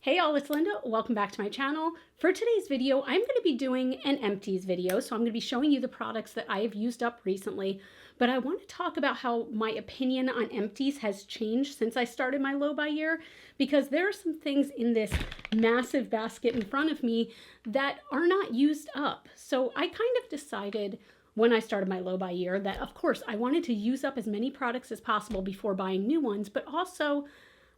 Hey y'all, it's Linda. Welcome back to my channel. For today's video, I'm going to be doing an empties video. So I'm going to be showing you the products that I have used up recently, but I want to talk about how my opinion on empties has changed since I started my low buy year, because there are some things in this massive basket in front of me that are not used up. So I kind of decided when I started my low buy year that of course I wanted to use up as many products as possible before buying new ones, but also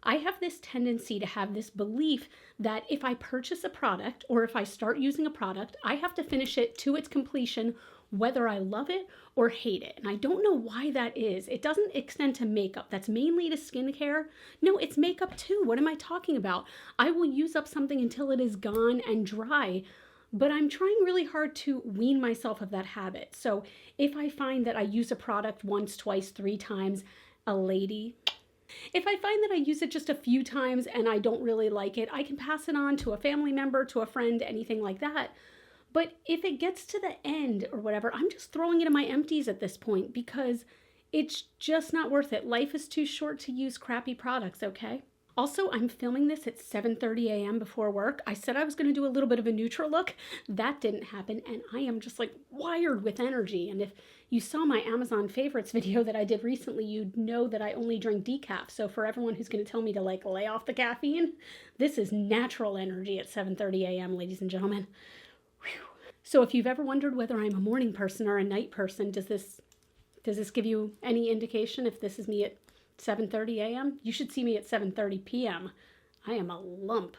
I have this tendency to have this belief that if I purchase a product or if I start using a product, I have to finish it to its completion, whether I love it or hate it. And I don't know why that is. It doesn't extend to makeup. That's mainly to skincare. No, it's makeup too. What am I talking about? I will use up something until it is gone and dry, but I'm trying really hard to wean myself of that habit. So if I find that I use a product once, twice, 3 times, a lady, if I find that I use it just a few times and I don't really like it, I can pass it on to a family member, to a friend, anything like that. But if it gets to the end or whatever, I'm just throwing it in my empties at this point because it's just not worth it. Life is too short to use crappy products, okay? Also, I'm filming this at 7:30 a.m. before work. I said I was going to do a little bit of a neutral look. That didn't happen, and I am just like wired with energy. And if you saw my Amazon favorites video that I did recently, you'd know that I only drink decaf. So for everyone who's going to tell me to like lay off the caffeine, this is natural energy at 7:30 a.m., ladies and gentlemen. Whew. So if you've ever wondered whether I'm a morning person or a night person, does this give you any indication if this is me at 7:30 a.m.? You should see me at 7:30 p.m. I am a lump.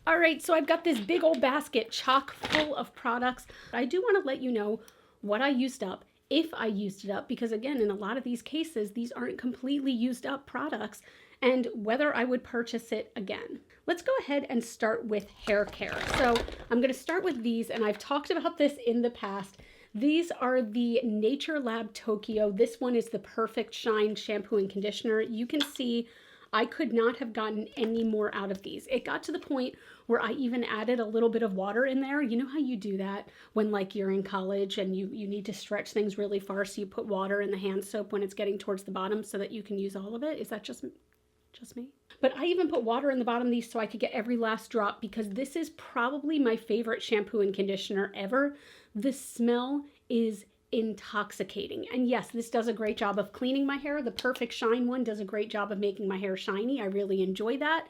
All right, so I've got this big old basket chock full of products. I do want to let you know what I used up, if I used it up, because again, in a lot of these cases, these aren't completely used up products, and whether I would purchase it again. Let's go ahead and start with hair care. So I'm going to start with these, and I've talked about this in the past. These are the Nature Lab Tokyo. This one is the Perfect Shine shampoo and conditioner. You can see I could not have gotten any more out of these. It got to the point where I even added a little bit of water in there. You know how you do that when like you're in college and you need to stretch things really far, so you put water in the hand soap when it's getting towards the bottom so that you can use all of it? Is that just me? But I even put water in the bottom of these so I could get every last drop, because this is probably my favorite shampoo and conditioner ever. The smell is intoxicating. And yes, this does a great job of cleaning my hair. The Perfect Shine one does a great job of making my hair shiny. I really enjoy that.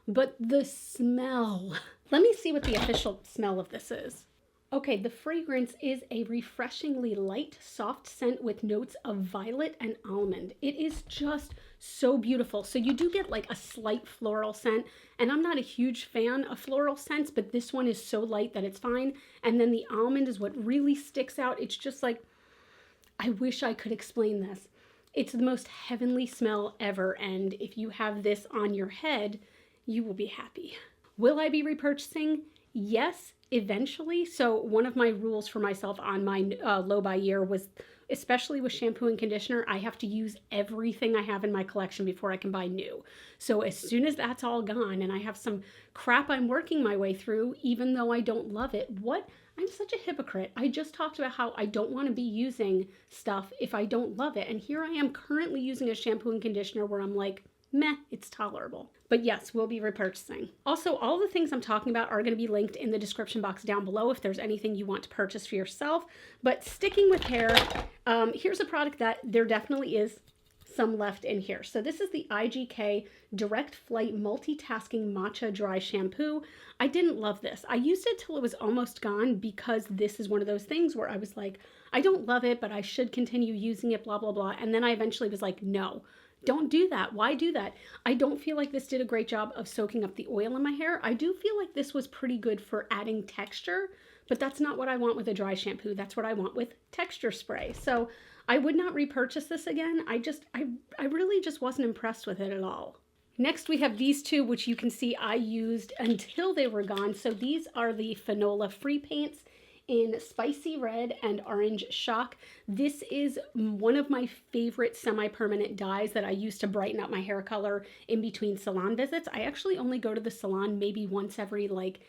But the smell, let me see what the official smell of this is. Okay, the fragrance is a refreshingly light, soft scent with notes of violet and almond. It is just so beautiful. So you do get like a slight floral scent, and I'm not a huge fan of floral scents, but this one is so light that it's fine. And then the almond is what really sticks out. It's just like, I wish I could explain this. It's the most heavenly smell ever, and if you have this on your head, you will be happy. Will I be repurchasing? Yes, eventually. So one of my rules for myself on my low buy year was, especially with shampoo and conditioner, I have to use everything I have in my collection before I can buy new. So as soon as that's all gone and I have some crap I'm working my way through, even though I don't love it, I'm such a hypocrite. I just talked about how I don't want to be using stuff if I don't love it. And here I am currently using a shampoo and conditioner where I'm like, meh, it's tolerable. But yes, we'll be repurchasing. Also, all the things I'm talking about are going to be linked in the description box down below if there's anything you want to purchase for yourself. But sticking with hair, here's a product that there definitely is some left in here. So this is the IGK Direct Flight Multitasking Matcha Dry Shampoo. I didn't love this. I used it till it was almost gone, because this is one of those things where I was like, I don't love it, but I should continue using it, blah, blah, blah. And then I eventually was like, no. Don't do that. Why do that? I don't feel like this did a great job of soaking up the oil in my hair. I do feel like this was pretty good for adding texture, but that's not what I want with a dry shampoo. That's what I want with texture spray. So I would not repurchase this again. I really just wasn't impressed with it at all. Next, we have these two, which you can see I used until they were gone. So these are the Fanola Free Paints in Spicy Red and Orange Shock. This is one of my favorite semi-permanent dyes that I use to brighten up my hair color in between salon visits. I actually only go to the salon maybe once every like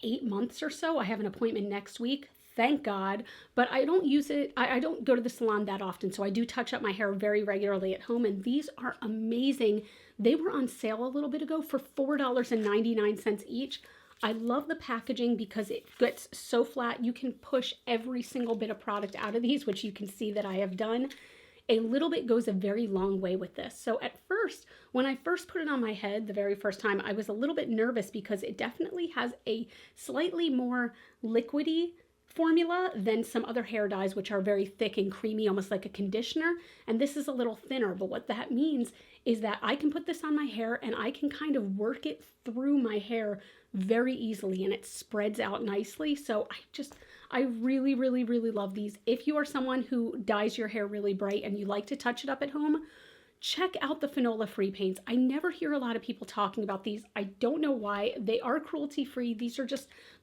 8 months or so. I have an appointment next week. thank God, but I don't use it. I don't go to the salon that often, so I do touch up my hair very regularly at home, and these are amazing. They were on sale a little bit ago for $4.99 each. I love the packaging because it gets so flat. You can push every single bit of product out of these, which you can see that I have done. A little bit goes a very long way with this. So at first, when I first put it on my head the very first time, I was a little bit nervous because it definitely has a slightly more liquidy formula than some other hair dyes, which are very thick and creamy, almost like a conditioner. And this is a little thinner, but what that means is that I can put this on my hair and I can kind of work it through my hair very easily, and it spreads out nicely. So I really, really, really love these. If you are someone who dyes your hair really bright and you like to touch it up at home, check out the phenol-free paints. I never hear a lot of people talking about these. I don't know why. They are cruelty-free. These are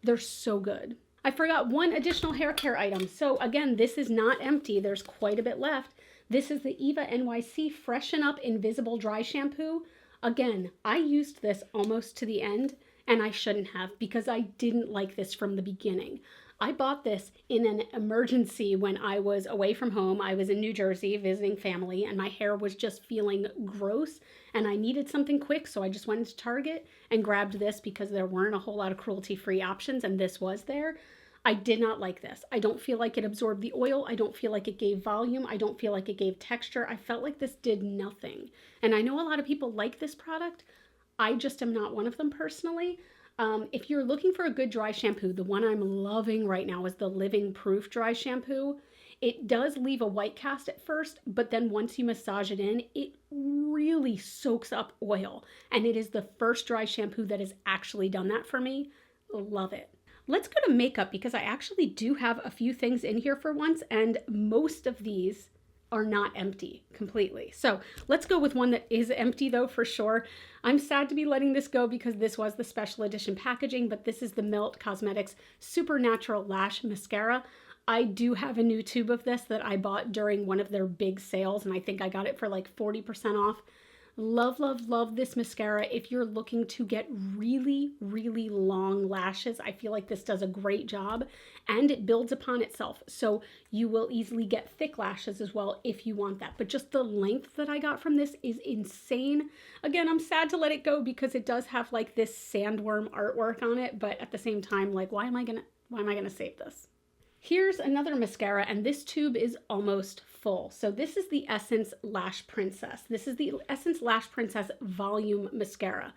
they're so good. I forgot one additional hair care item. So again, this is not empty. There's quite a bit left. This is the Eva NYC Freshen Up Invisible Dry Shampoo. Again, I used this almost to the end, and I shouldn't have because I didn't like this from the beginning. I bought this in an emergency when I was away from home. I was in New Jersey visiting family, and my hair was just feeling gross, and I needed something quick, so I just went to Target and grabbed this because there weren't a whole lot of cruelty-free options, and this was there. I did not like this. I don't feel like it absorbed the oil. I don't feel like it gave volume. I don't feel like it gave texture. I felt like this did nothing. And I know a lot of people like this product. I just am not one of them personally. If you're looking for a good dry shampoo, the one I'm loving right now is the Living Proof Dry Shampoo. It does leave a white cast at first, but then once you massage it in, it really soaks up oil. And it is the first dry shampoo that has actually done that for me. Love it. Let's go to makeup because I actually do have a few things in here for once, and most of these are not empty completely. So let's go with one that is empty though, for sure. I'm sad to be letting this go because this was the special edition packaging, but this is the Melt Cosmetics Supernatural Lash Mascara. I do have a new tube of this that I bought during one of their big sales, and I think I got it for like 40% off. Love, love, love this mascara. If you're looking to get really, really long lashes, I feel like this does a great job, and it builds upon itself. So you will easily get thick lashes as well if you want that. But just the length that I got from this is insane. Again, I'm sad to let it go because it does have like this sandworm artwork on it, but at the same time, like, why am I gonna save this? Here's another mascara, and this tube is almost full. So this is the Essence Lash Princess. This is the Essence Lash Princess Volume Mascara.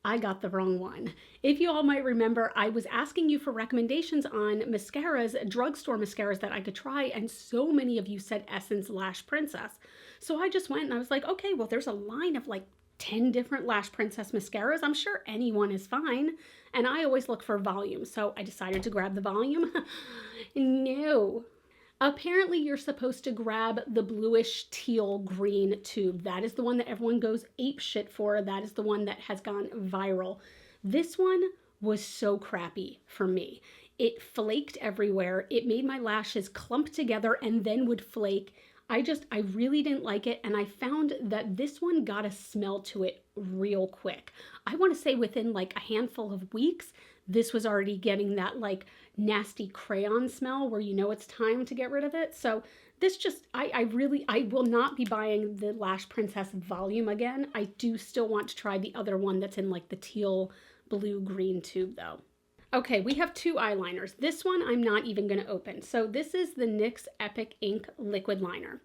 I got the wrong one. If you all might remember, I was asking you for recommendations on mascaras, drugstore mascaras that I could try, and so many of you said Essence Lash Princess. So I just went and I was like, okay, well, there's a line of like 10 different Lash Princess mascaras. I'm sure anyone is fine. And I always look for volume. So I decided to grab the volume. No. Apparently you're supposed to grab the bluish teal green tube. That is the one that everyone goes ape shit for. That is the one that has gone viral. This one was so crappy for me. It flaked everywhere. It made my lashes clump together and then would flake. I really didn't like it, and I found that this one got a smell to it real quick. I want to say within like a handful of weeks, this was already getting that like nasty crayon smell where you know it's time to get rid of it. So this just, I will not be buying the Lash Princess Volume again. I do still want to try the other one that's in like the teal blue green tube though. Okay, we have two eyeliners. This one I'm not even going to open. So this is the NYX Epic Ink Liquid Liner.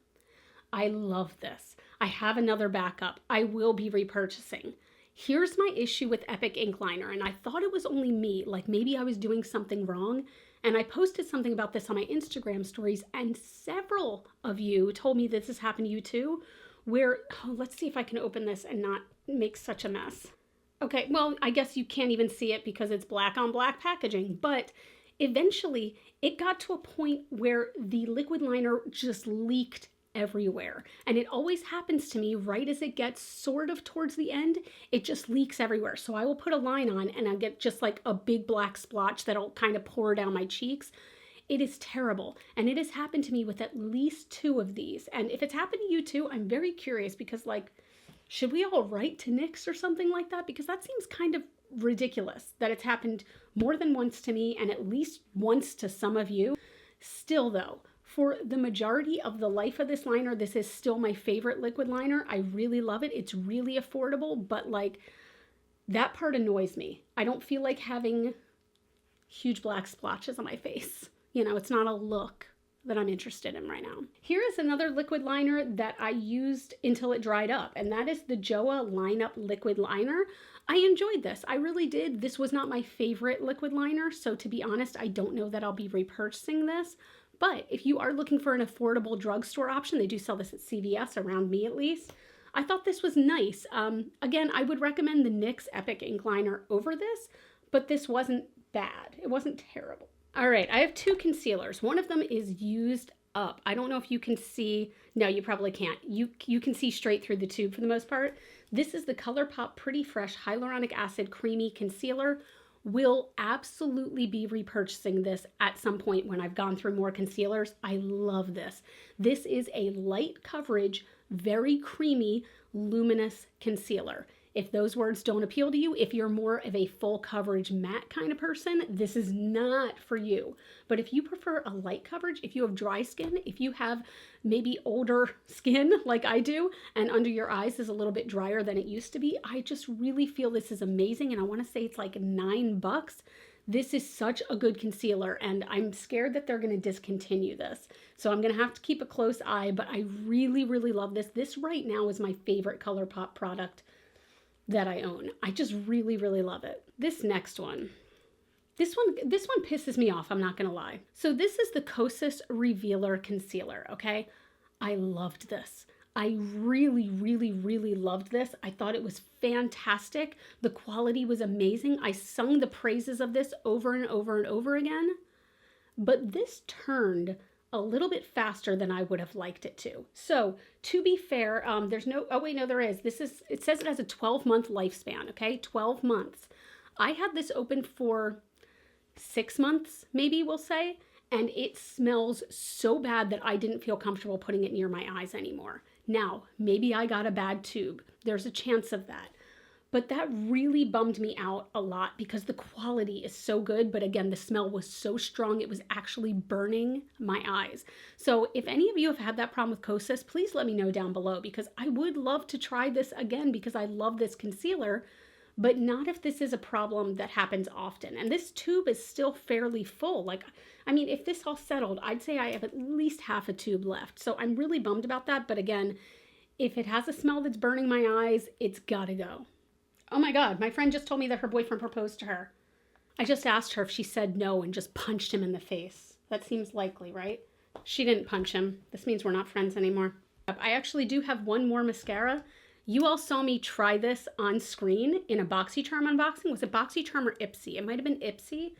I love this. I have another backup. I will be repurchasing. Here's my issue with Epic Ink Liner, and I thought it was only me, like maybe I was doing something wrong, and I posted something about this on my Instagram stories, and several of you told me this has happened to you too, where, oh, let's see if I can open this and not make such a mess. Okay, well, I guess you can't even see it because it's black on black packaging, but eventually it got to a point where the liquid liner just leaked everywhere. And it always happens to me right as it gets sort of towards the end, it just leaks everywhere. So I will put a line on and I get just like a big black splotch that'll kind of pour down my cheeks. It is terrible. And it has happened to me with at least 2 of these. And if it's happened to you too, I'm very curious because like, should we all write to NYX or something like that? Because that seems kind of ridiculous that it's happened more than once to me and at least once to some of you. Still though, for the majority of the life of this liner, this is still my favorite liquid liner. I really love it. It's really affordable, but like that part annoys me. I don't feel like having huge black splotches on my face. You know, it's not a look that I'm interested in right now. Here is another liquid liner that I used until it dried up, and that is the JOA Line Up Liquid Liner. I enjoyed this. I really did. This was not my favorite liquid liner, so to be honest, I don't know that I'll be repurchasing this. But if you are looking for an affordable drugstore option, they do sell this at CVS, around me at least. I thought this was nice. Again, I would recommend the NYX Epic Ink Liner over this, but this wasn't bad. It wasn't terrible. All right, I have two concealers. One of them is used up. I don't know if you can see. No, you probably can't. You can see straight through the tube for the most part. This is the ColourPop Pretty Fresh Hyaluronic Acid Creamy Concealer. Will absolutely be repurchasing this at some point when I've gone through more concealers. I love this. This is a light coverage, very creamy, luminous concealer. If those words don't appeal to you, if you're more of a full coverage matte kind of person, this is not for you. But if you prefer a light coverage, if you have dry skin, if you have maybe older skin like I do, and under your eyes is a little bit drier than it used to be, I just really feel this is amazing. And I want to say it's like $9. This is such a good concealer, and I'm scared that they're going to discontinue this. So I'm going to have to keep a close eye, but I really, really love this. This right now is my favorite ColourPop product that I own. I just really, really love it. This next one. This one pisses me off, I'm not gonna lie. So this is the Kosas Revealer Concealer, okay? I loved this. I really, really, really loved this. I thought it was fantastic. The quality was amazing. I sung the praises of this over and over and over again. But this turned a little bit faster than I would have liked it to. So to be fair, there's no, oh wait, no, there is. It says it has a 12-month lifespan, okay? 12 months. I had this open for 6 months, maybe we'll say, and it smells so bad that I didn't feel comfortable putting it near my eyes anymore. Now, maybe I got a bad tube. There's a chance of that. But that really bummed me out a lot because the quality is so good. But again, the smell was so strong, it was actually burning my eyes. So if any of you have had that problem with Kosas, please let me know down below because I would love to try this again because I love this concealer, but not if this is a problem that happens often. And this tube is still fairly full. Like, I mean, if this all settled, I'd say I have at least half a tube left. So I'm really bummed about that. But again, if it has a smell that's burning my eyes, it's gotta go. Oh my God, my friend just told me that her boyfriend proposed to her. I just asked her if she said no and just punched him in the face. That seems likely, right? She didn't punch him. This means we're not friends anymore. I actually do have one more mascara. You all saw me try this on screen in a BoxyCharm unboxing. Was it BoxyCharm or Ipsy? It might have been Ipsy.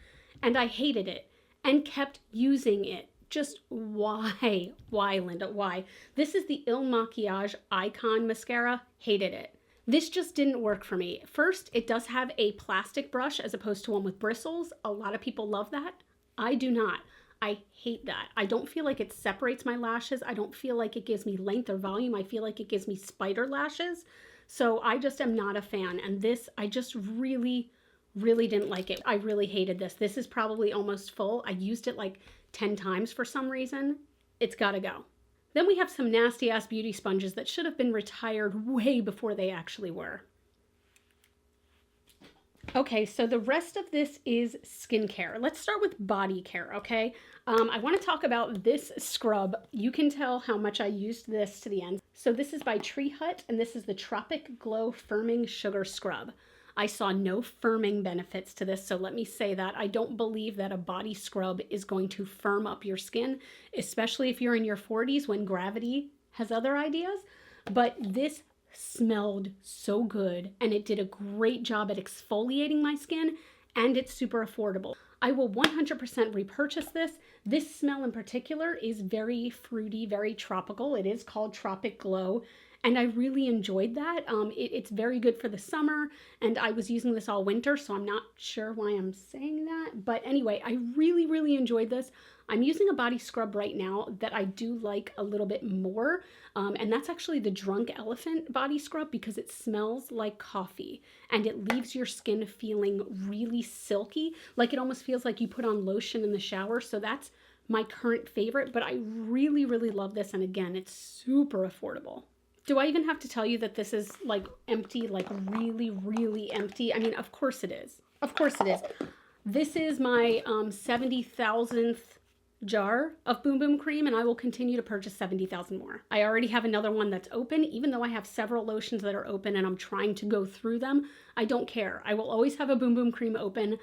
And I hated it and kept using it. Just why? Why, Linda? Why? This is the Il Makiage Icon Mascara. Hated it. This just didn't work for me. First, it does have a plastic brush as opposed to one with bristles. A lot of people love that. I do not. I hate that. I don't feel like it separates my lashes. I don't feel like it gives me length or volume. I feel like it gives me spider lashes. So I just am not a fan. And this, I just really, really didn't like it. I really hated this. This is probably almost full. I used it like 10 times for some reason. It's gotta go. Then we have some nasty ass beauty sponges that should have been retired way before they actually were. Okay, so the rest of this is skincare. Let's start with body care, okay? I want to talk about this scrub. You can tell how much I used this to the end. So this is by Tree Hut, and this is the Tropic Glow Firming Sugar Scrub. I saw no firming benefits to this, so let me say that. I don't believe that a body scrub is going to firm up your skin, especially if you're in your 40s when gravity has other ideas. But this smelled so good, and it did a great job at exfoliating my skin, and it's super affordable. I will 100% repurchase this. This smell in particular is very fruity, very tropical. It is called Tropic Glow. And I really enjoyed that. It's very good for the summer, and I was using this all winter, so I'm not sure why I'm saying that. But anyway, I really, really enjoyed this. I'm using a body scrub right now that I do like a little bit more, and that's actually the Drunk Elephant body scrub because it smells like coffee and it leaves your skin feeling really silky, like it almost feels like you put on lotion in the shower. So that's my current favorite, but I really, really love this, and again, it's super affordable. Do I even have to tell you that this is like empty, like really, really empty? I mean, of course it is. Of course it is. This is my 70,000th jar of Boom Boom Cream, and I will continue to purchase 70,000 more. I already have another one that's open, even though I have several lotions that are open and I'm trying to go through them. I don't care. I will always have a Boom Boom Cream open.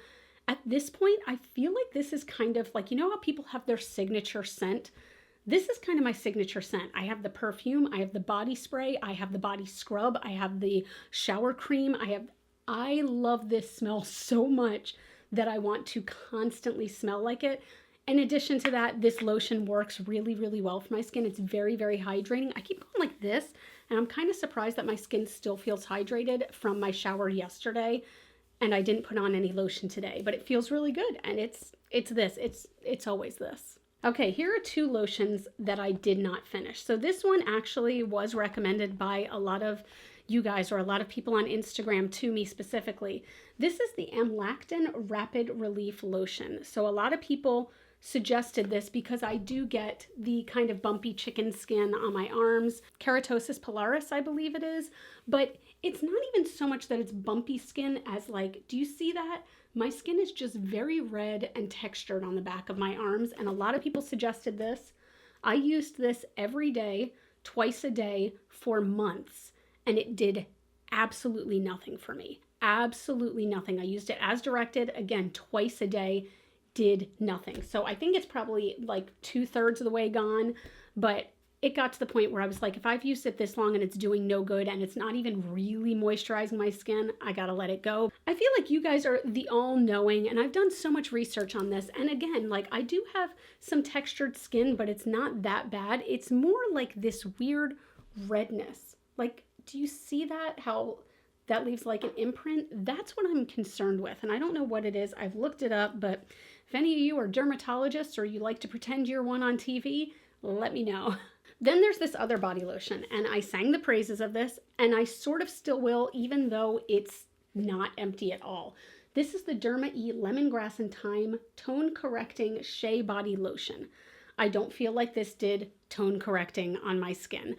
At this point, I feel like this is kind of like, you know how people have their signature scent? This is kind of my signature scent. I have the perfume, I have the body spray, I have the body scrub, I have the shower cream. I love this smell so much that I want to constantly smell like it. In addition to that, this lotion works really, really well for my skin. It's very, very hydrating. I keep going like this, and I'm kind of surprised that my skin still feels hydrated from my shower yesterday, and I didn't put on any lotion today, but it feels really good. And it's always this. Okay, here are two lotions that I did not finish. So this one actually was recommended by a lot of you guys, or a lot of people on Instagram to me specifically. This is the Amlactin Rapid Relief Lotion. So a lot of people suggested this because I do get the kind of bumpy chicken skin on my arms, keratosis pilaris, I believe it is, but it's not even so much that it's bumpy skin as like, do you see that? My skin is just very red and textured on the back of my arms, and a lot of people suggested this. I used this every day, twice a day for months, and it did absolutely nothing for me. Absolutely nothing. I used it as directed, again, twice a day, did nothing. So I think it's probably like 2/3 of the way gone, but it got to the point where I was like, if I've used it this long and it's doing no good and it's not even really moisturizing my skin, I gotta let it go. I feel like you guys are the all-knowing, and I've done so much research on this. And again, like I do have some textured skin, but it's not that bad. It's more like this weird redness. Like, do you see that? How that leaves like an imprint? That's what I'm concerned with. And I don't know what it is. I've looked it up, but if any of you are dermatologists or you like to pretend you're one on TV, let me know. Then there's this other body lotion, and I sang the praises of this, and I sort of still will, even though it's not empty at all. This is the Derma E Lemongrass and Thyme Tone Correcting Shea Body Lotion. I don't feel like this did tone correcting on my skin.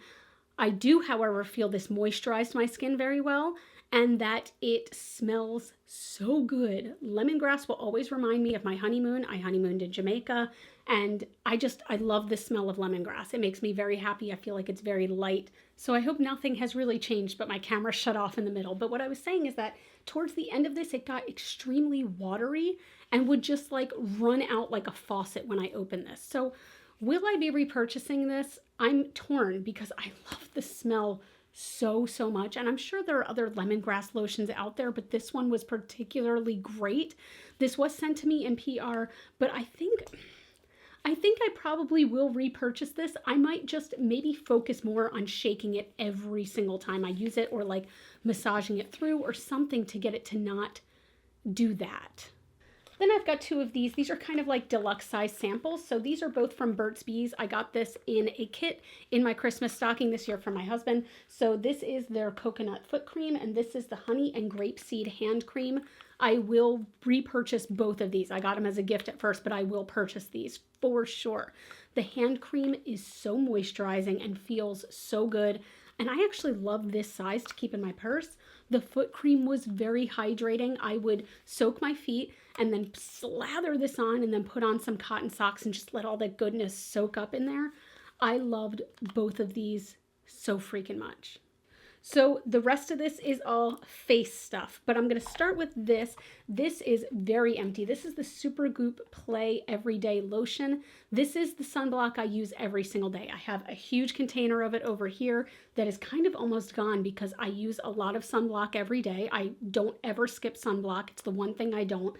I do, however, feel this moisturized my skin very well, and that it smells so good. Lemongrass will always remind me of my honeymoon. I honeymooned in Jamaica, and I love the smell of lemongrass. It makes me very happy. I feel like it's very light. So I hope nothing has really changed, but my camera shut off in the middle. But what I was saying is that towards the end of this, it got extremely watery and would just like run out like a faucet when I open this. So will I be repurchasing this? I'm torn because I love the smell so much, and I'm sure there are other lemongrass lotions out there, but this one was particularly great. This was sent to me in PR, but I think I probably will repurchase this. I might just maybe focus more on shaking it every single time I use it, or like massaging it through or something to get it to not do that. Then I've got two of these. These are kind of like deluxe size samples. So these are both from Burt's Bees. I got this in a kit in my Christmas stocking this year for my husband. So this is their coconut foot cream, and this is the honey and grapeseed hand cream. I will repurchase both of these. I got them as a gift at first, but I will purchase these for sure. The hand cream is so moisturizing and feels so good. And I actually love this size to keep in my purse. The foot cream was very hydrating. I would soak my feet and then slather this on and then put on some cotton socks and just let all that goodness soak up in there. I loved both of these so freaking much. So the rest of this is all face stuff, but I'm going to start with this. This is very empty. This is the Supergoop Play Everyday Lotion. This is the sunblock I use every single day. I have a huge container of it over here that is kind of almost gone because I use a lot of sunblock every day. I don't ever skip sunblock. It's the one thing I don't.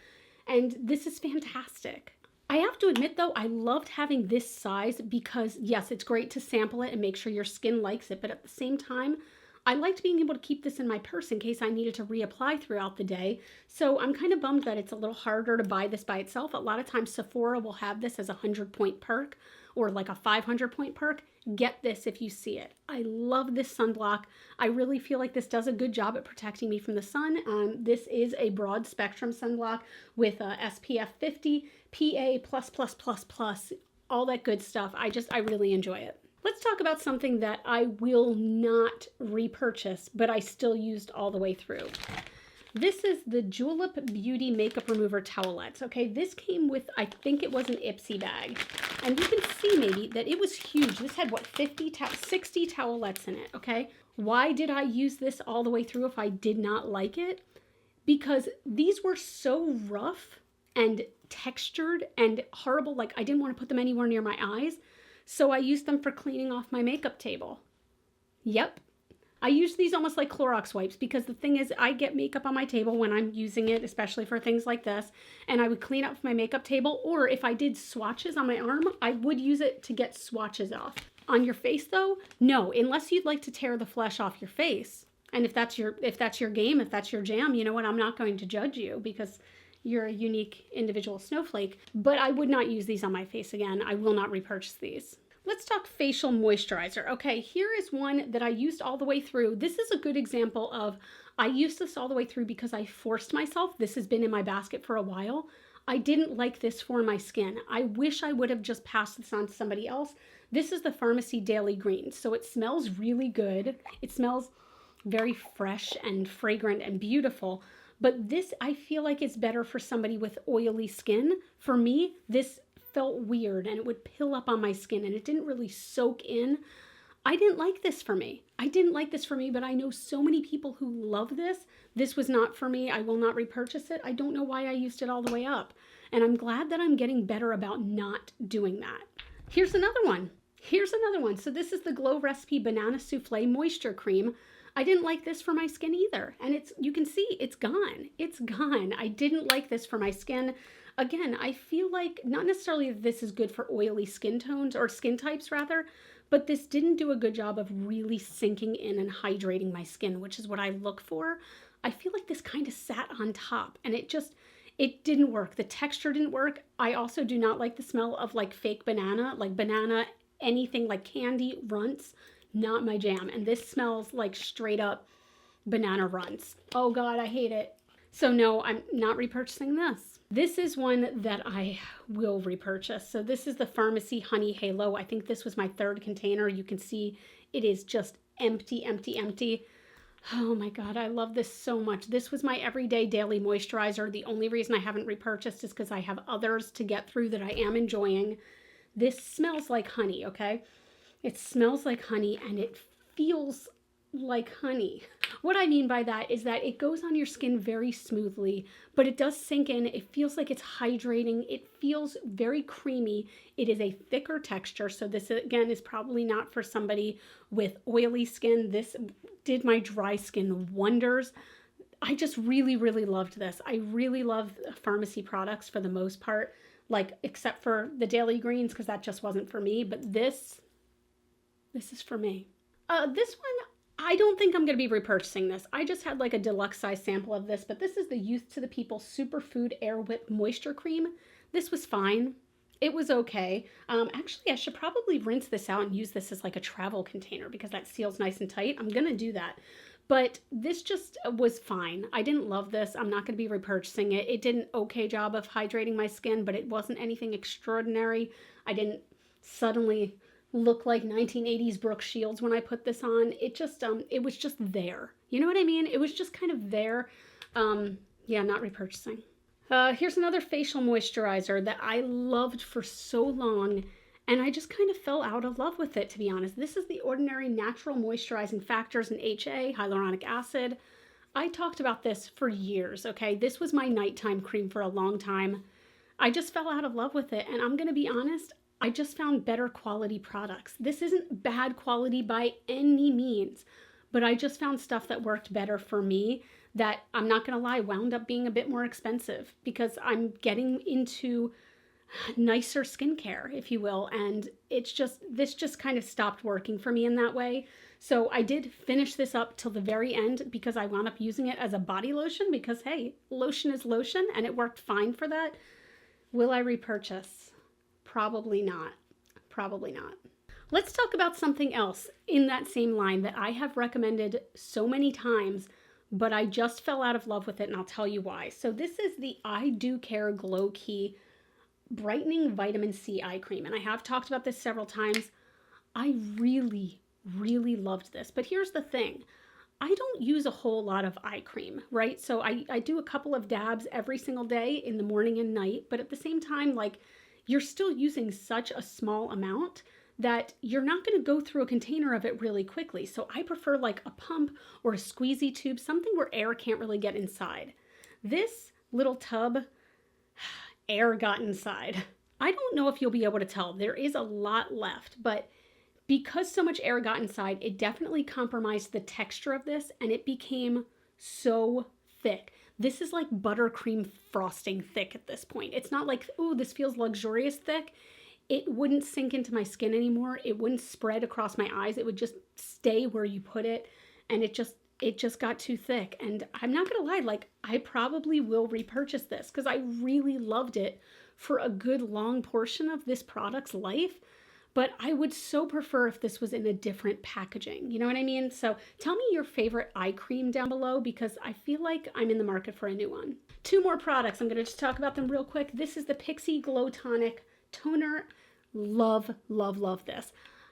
And this is fantastic. I have to admit though, I loved having this size because yes, it's great to sample it and make sure your skin likes it, but at the same time, I liked being able to keep this in my purse in case I needed to reapply throughout the day. So I'm kind of bummed that it's a little harder to buy this by itself. A lot of times Sephora will have this as a 100-point perk or like a 500-point perk. Get this if you see it. I love this sunblock. I really feel like this does a good job at protecting me from the sun. This is a broad spectrum sunblock with SPF 50, PA++++, all that good stuff. I really enjoy it. Let's talk about something that I will not repurchase, but I still used all the way through. This is the Julep Beauty Makeup Remover Towelettes. Okay, this came with, I think it was an Ipsy bag. And you can see maybe that it was huge. This had, what, 60 towelettes in it, okay? Why did I use this all the way through if I did not like it? Because these were so rough and textured and horrible. Like, I didn't want to put them anywhere near my eyes. So I used them for cleaning off my makeup table. Yep. I use these almost like Clorox wipes because the thing is I get makeup on my table when I'm using it, especially for things like this, and I would clean up my makeup table, or if I did swatches on my arm, I would use it to get swatches off. On your face though, no, unless you'd like to tear the flesh off your face. And if that's your game, if that's your jam, you know what, I'm not going to judge you because you're a unique individual snowflake, but I would not use these on my face again. I will not repurchase these. Let's talk facial moisturizer. Okay, here is one that I used all the way through. This is a good example of, I used this all the way through because I forced myself. This has been in my basket for a while. I didn't like this for my skin. I wish I would have just passed this on to somebody else. This is the Pharmacy Daily Green. So it smells really good. It smells very fresh and fragrant and beautiful. But this, I feel like, is better for somebody with oily skin. For me, this felt weird and it would pill up on my skin and it didn't really soak in. I didn't like this for me. But I know so many people who love this. This was not for me. I will not repurchase it. I don't know why I used it all the way up. And I'm glad that I'm getting better about not doing that. Here's another one. So this is the Glow Recipe Banana Souffle Moisture Cream. I didn't like this for my skin either. And you can see it's gone. It's gone. I didn't like this for my skin. Again, I feel like not necessarily that this is good for oily skin tones or skin types rather, but this didn't do a good job of really sinking in and hydrating my skin, which is what I look for. I feel like this kind of sat on top and it didn't work. The texture didn't work. I also do not like the smell of like fake banana, anything like candy, runts. Not my jam. And this smells like straight up banana runts. Oh God, I hate it. So no, I'm not repurchasing this. This is one that I will repurchase. So this is the Pharmacy Honey Halo. I think this was my third container. You can see it is just empty, empty, empty. Oh my God, I love this so much. This was my everyday daily moisturizer. The only reason I haven't repurchased is because I have others to get through that I am enjoying. This smells like honey, okay? It smells like honey and it feels like honey. What I mean by that is that it goes on your skin very smoothly, but it does sink in. It feels like it's hydrating. It feels very creamy. It is a thicker texture. So this again is probably not for somebody with oily skin. This did my dry skin wonders. I just really, really loved this. I really love pharmacy products for the most part, like except for the Daily Greens because that just wasn't for me. But this is for me. This one, I don't think I'm going to be repurchasing this. I just had like a deluxe size sample of this, but this is the Youth to the People Superfood Air Whip Moisture Cream. This was fine. It was okay. Actually, I should probably rinse this out and use this as like a travel container because that seals nice and tight. I'm going to do that. But this just was fine. I didn't love this. I'm not going to be repurchasing it. It did an okay job of hydrating my skin, but it wasn't anything extraordinary. I didn't suddenly look like 1980s Brooke Shields when I put this on. It just, it was just there. You know what I mean? It was just kind of there. Yeah, not repurchasing. Here's another facial moisturizer that I loved for so long, and I just kind of fell out of love with it, to be honest. This is the Ordinary Natural Moisturizing Factors in HA, hyaluronic acid. I talked about this for years, okay? This was my nighttime cream for a long time. I just fell out of love with it, and I'm going to be honest, I just found better quality products. This isn't bad quality by any means, but I just found stuff that worked better for me that, I'm not going to lie, wound up being a bit more expensive because I'm getting into nicer skincare, if you will, and this just kind of stopped working for me in that way. So I did finish this up till the very end because I wound up using it as a body lotion because, hey, lotion is lotion and it worked fine for that. Will I repurchase? Probably not. Probably not. Let's talk about something else in that same line that I have recommended so many times, but I just fell out of love with it, and I'll tell you why. So this is the I Do Care Glow Key Brightening Vitamin C Eye Cream, and I have talked about this several times. I really loved this, but here's the thing. I don't use a whole lot of eye cream, right? So I do a couple of dabs every single day in the morning and night, but at the same time, like, you're still using such a small amount that you're not going to go through a container of it really quickly. So I prefer like a pump or a squeezy tube, something where air can't really get inside. This little tub, air got inside. I don't know if you'll be able to tell. There is a lot left, but because so much air got inside, it definitely compromised the texture of this, and it became so thick. This is like buttercream frosting thick at this point. It's not like, oh, this feels luxurious thick. It wouldn't sink into my skin anymore. It wouldn't spread across my eyes. It would just stay where you put it. And it just got too thick. And I'm not gonna lie, like, I probably will repurchase this because I really loved it for a good long portion of this product's life. But I would so prefer if this was in a different packaging. You know what I mean? So tell me your favorite eye cream down below because I feel like I'm in the market for a new one. 2 more products. I'm gonna just talk about them real quick. This is the Pixi Glow Tonic Toner. Love this.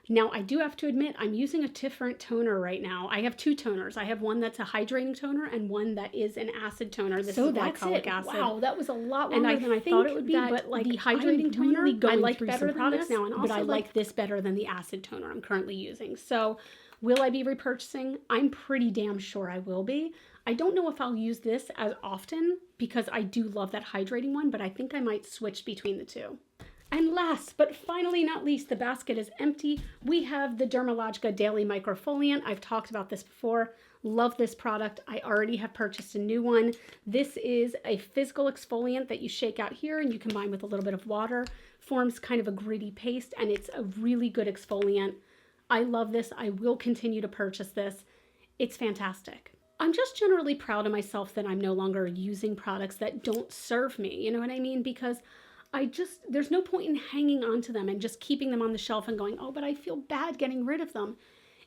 Now, I do have to admit, I'm using a different toner right now. I have 2 toners. I have one that's a hydrating toner and one that is an acid toner. This is glycolic acid. Wow, that was a lot longer than I thought it would be. But like the hydrating toner, I like better products now, and also, but I like this better than the acid toner I'm currently using. So, will I be repurchasing? I'm pretty damn sure I will be. I don't know if I'll use this as often because I do love that hydrating one, but I think I might switch between the 2. And last, but finally not least, the basket is empty. We have the Dermalogica Daily Microfoliant. I've talked about this before. Love this product. I already have purchased a new one. This is a physical exfoliant that you shake out here and you combine with a little bit of water. Forms kind of a gritty paste, and it's a really good exfoliant. I love this. I will continue to purchase this. It's fantastic. I'm just generally proud of myself that I'm no longer using products that don't serve me. You know what I mean? Because there's no point in hanging on to them and just keeping them on the shelf and going, oh, but I feel bad getting rid of them.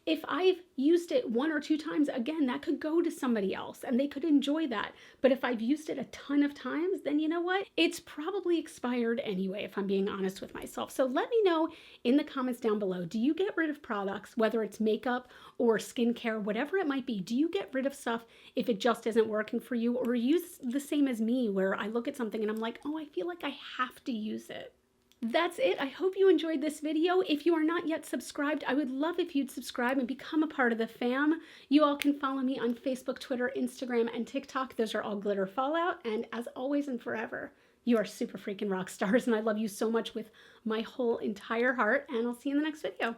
If I've used it 1 or 2 times, again, that could go to somebody else and they could enjoy that. But if I've used it a ton of times, then you know what? It's probably expired anyway, if I'm being honest with myself. So let me know in the comments down below, do you get rid of products, whether it's makeup or skincare, whatever it might be? Do you get rid of stuff if it just isn't working for you? Or use the same as me, where I look at something and I'm like, oh, I feel like I have to use it. That's it. I hope you enjoyed this video. If you are not yet subscribed, I would love if you'd subscribe and become a part of the fam. You all can follow me on Facebook, Twitter, Instagram, and TikTok. Those are all GlitterFallout. And as always and forever, you are super freaking rock stars, and I love you so much with my whole entire heart, and I'll see you in the next video.